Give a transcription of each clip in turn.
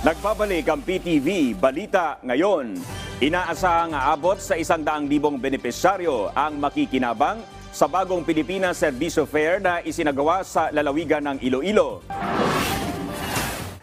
Nagbabalik ang PTV Balita Ngayon. Inaasahang aabot sa 100,000 benepisyaryo ang makikinabang sa bagong Pilipinas Serbisyo Fair na isinagawa sa lalawigan ng Iloilo.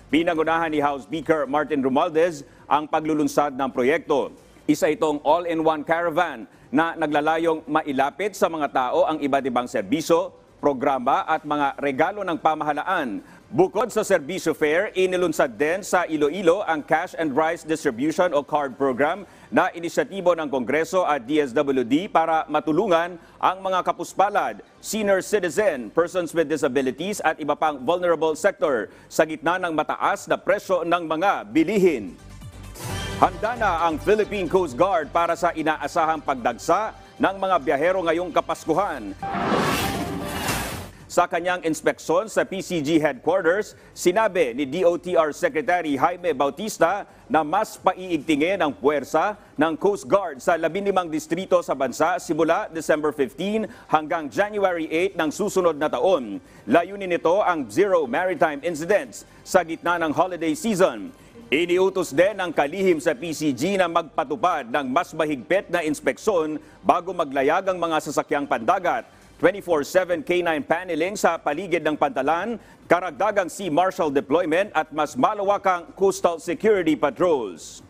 Pinangunahan ni House Speaker Martin Romualdez ang paglulunsad ng proyekto. Isa itong all-in-one caravan na naglalayong mailapit sa mga tao ang iba't ibang serbisyo, programa at mga regalo ng pamahalaan. Bukod sa Serbisyo Fair, inilunsad din sa Iloilo ang Cash and Rice Distribution o CARD program na inisyatibo ng Kongreso at DSWD para matulungan ang mga kapuspalad, senior citizen, persons with disabilities at iba pang vulnerable sector sa gitna ng mataas na presyo ng mga bilihin. Handa na ang Philippine Coast Guard para sa inaasahang pagdagsa ng mga biyahero ngayong Kapaskuhan. Sa kanyang inspeksyon sa PCG headquarters, sinabi ni DOTR Secretary Jaime Bautista na mas paiigtingin ang puwersa ng Coast Guard sa 15 distrito sa bansa simula December 15 hanggang January 8 ng susunod na taon. Layunin nito ang zero maritime incidents sa gitna ng holiday season. Iniutos din ng kalihim sa PCG na magpatupad ng mas mahigpit na inspeksyon bago maglayag ang mga sasakyang pandagat. 24/7 K9 paneling sa paligid ng pantalan, karagdagang Sea Marshal deployment at mas malawakang coastal security patrols.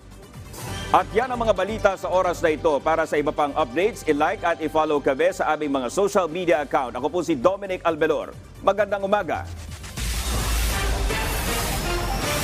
At yan ang mga balita sa oras na ito. Para sa iba pang updates, i-like at i-follow kami sa aming mga social media account. Ako po si Dominic Albelor. Magandang umaga.